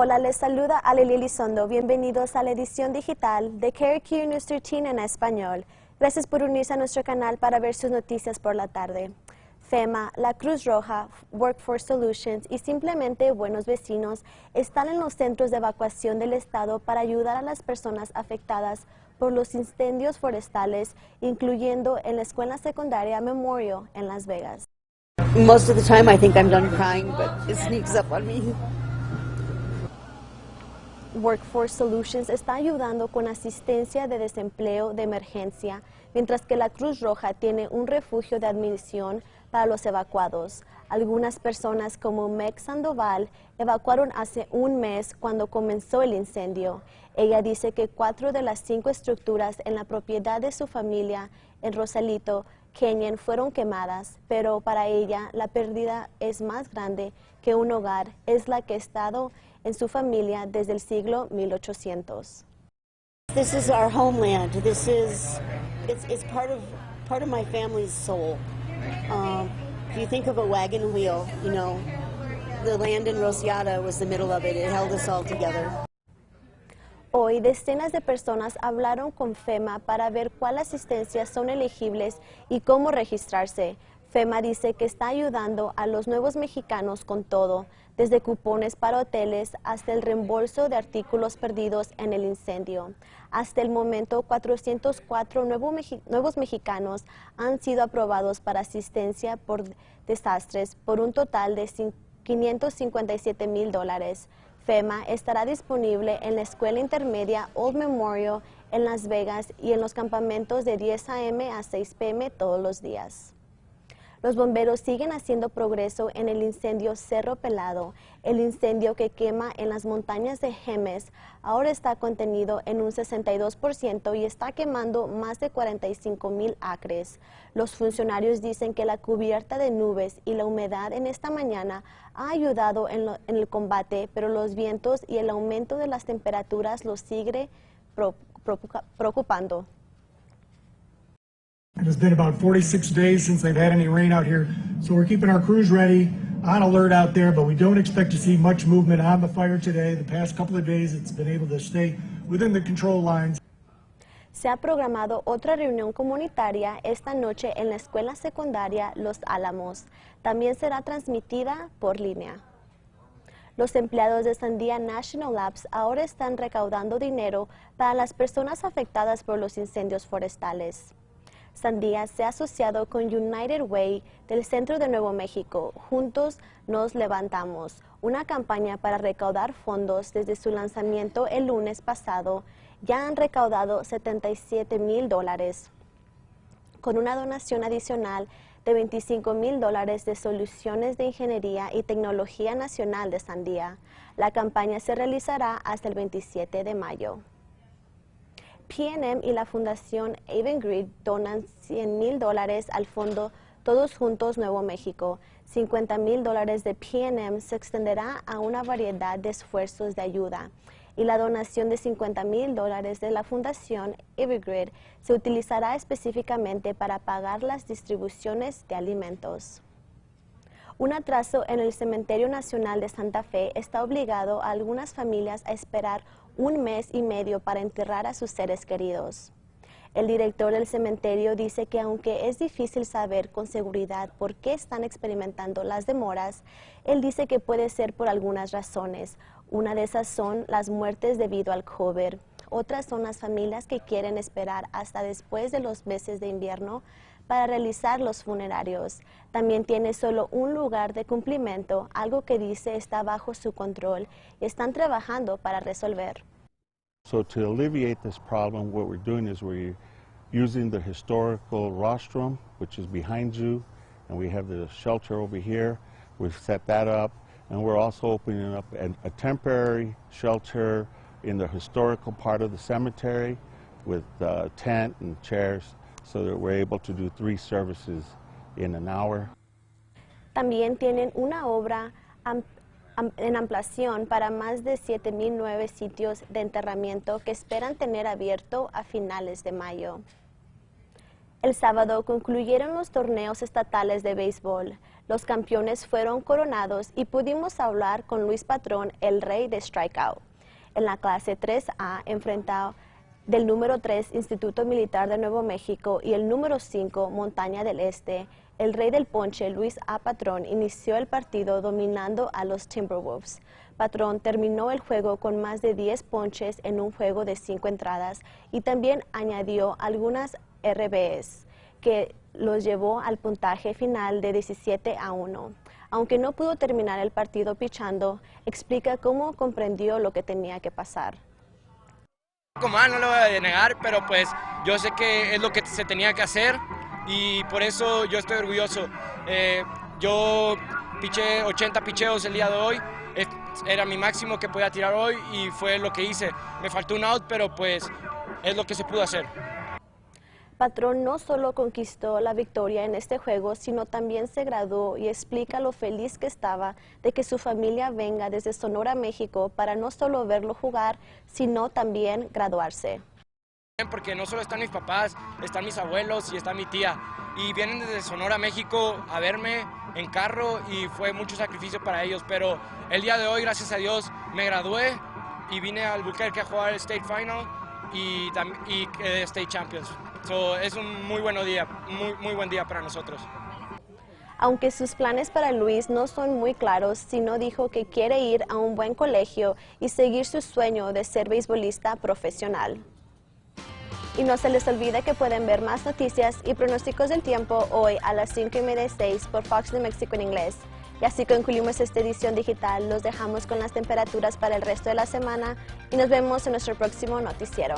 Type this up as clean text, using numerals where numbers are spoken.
Hola, les saluda Aleli Elizondo. Bienvenidos a la edición digital de KRQ News 13 en español. Gracias por unirse a nuestro canal para ver sus noticias por la tarde. FEMA, la Cruz Roja, Workforce Solutions y simplemente Buenos Vecinos están en los centros de evacuación del estado para ayudar a las personas afectadas por los incendios forestales, incluyendo en la escuela secundaria Memorial en Las Vegas. Most of the time I think I'm done crying, but it sneaks up on me. Workforce Solutions está ayudando con asistencia de desempleo de emergencia, mientras que la Cruz Roja tiene un refugio de admisión para los evacuados. Algunas personas como Meg Sandoval evacuaron hace un mes cuando comenzó el incendio. Ella dice que 4 de las 5 estructuras en la propiedad de su familia en Rosarito Canyon fueron quemadas, pero para ella la pérdida es más grande que un hogar, es la que ha estado en su familia desde el siglo 1800. This is our homeland. It's part of my family's soul. If you think of a wagon wheel, you know, the land in Rosciata was the middle of it. It held us all together. Hoy, decenas de personas hablaron con FEMA para ver cuáles asistencias son elegibles y cómo registrarse. FEMA dice que está ayudando a los nuevos mexicanos con todo, desde cupones para hoteles hasta el reembolso de artículos perdidos en el incendio. Hasta el momento, 404 nuevos mexicanos han sido aprobados para asistencia por desastres por un total de $557,000. FEMA estará disponible en la escuela intermedia Old Memorial en Las Vegas y en los campamentos de 10 a.m. a 6 p.m. todos los días. Los bomberos siguen haciendo progreso en el incendio Cerro Pelado. El incendio que quema en las montañas de Jemez ahora está contenido en un 62% y está quemando más de 45,000 acres. Los funcionarios dicen que la cubierta de nubes y la humedad en esta mañana ha ayudado en el combate, pero los vientos y el aumento de las temperaturas los sigue preocupando. It has been about 46 days since they've had any rain out here, so we're keeping our crews ready, on alert out there, but we don't expect to see much movement on the fire today. The past couple of days it's been able to stay within the control lines. Se ha programado otra reunión comunitaria esta noche en la escuela secundaria Los Álamos. También será transmitida por línea. Los empleados de Sandia National Labs ahora están recaudando dinero para las personas afectadas por los incendios forestales. Sandia se ha asociado con United Way del Centro de Nuevo México. Juntos nos levantamos, una campaña para recaudar fondos. Desde su lanzamiento el lunes pasado. Ya han recaudado $77,000. Con una donación adicional de $25,000 de Soluciones de Ingeniería y Tecnología Nacional de Sandia. La campaña se realizará hasta el 27 de mayo. PNM y la Fundación Avangrid donan $100,000 al Fondo Todos Juntos Nuevo México. $50,000 de PNM se extenderá a una variedad de esfuerzos de ayuda. Y la donación de $50,000 de la Fundación Avangrid se utilizará específicamente para pagar las distribuciones de alimentos. Un atraso en el Cementerio Nacional de Santa Fe está obligado a algunas familias a esperar 1 mes y medio para enterrar a sus seres queridos. El director del cementerio dice que aunque es difícil saber con seguridad por qué están experimentando las demoras, él dice que puede ser por algunas razones. Una de esas son las muertes debido al COVID. Otras son las familias que quieren esperar hasta después de los meses de invierno para realizar los funerarios. También tiene solo un lugar de cumplimiento, algo que dice está bajo su control y están trabajando para resolver. So to alleviate this problem, what we're doing is we're using the historical rostrum, which is behind you, and we have the shelter over here. We've set that up, and we're also opening up a temporary shelter in the historical part of the cemetery with a tent and chairs, so that we're able to do 3 services in an hour. También tienen una obra en ampliación para más de 7,009 sitios de enterramiento que esperan tener abierto a finales de mayo. El sábado concluyeron los torneos estatales de béisbol. Los campeones fueron coronados y pudimos hablar con Luis Patrón, el rey de Strikeout. En la clase 3A enfrentado del número 3 Instituto Militar de Nuevo México y el número 5 Montaña del Este, el rey del ponche, Luis A. Patrón, inició el partido dominando a los Timberwolves. Patrón terminó el juego con más de 10 ponches en un juego de 5 entradas y también añadió algunas RBS que los llevó al puntaje final de 17-1. Aunque no pudo terminar el partido pichando, explica cómo comprendió lo que tenía que pasar. No lo voy a negar, pero pues yo sé que es lo que se tenía que hacer y por eso yo estoy orgulloso. Yo piché 80 picheos el día de hoy, era mi máximo que podía tirar hoy y fue lo que hice. Me faltó un out, pero pues es lo que se pudo hacer. Patrón no solo conquistó la victoria en este juego, sino también se graduó y explica lo feliz que estaba de que su familia venga desde Sonora, México, para no solo verlo jugar, sino también graduarse. Porque no solo están mis papás, están mis abuelos y está mi tía. Y vienen desde Sonora, México a verme en carro y fue mucho sacrificio para ellos. Pero el día de hoy, gracias a Dios, me gradué y vine a Albuquerque a jugar el State Final y State Champions. Es un muy buen día, muy buen día para nosotros. Aunque sus planes para Luis no son muy claros, sino dijo que quiere ir a un buen colegio y seguir su sueño de ser beisbolista profesional. Y no se les olvide que pueden ver más noticias y pronósticos del tiempo hoy a las 5:06 por Fox New Mexico en inglés. Y así concluimos esta edición digital. Los dejamos con las temperaturas para el resto de la semana y nos vemos en nuestro próximo noticiero.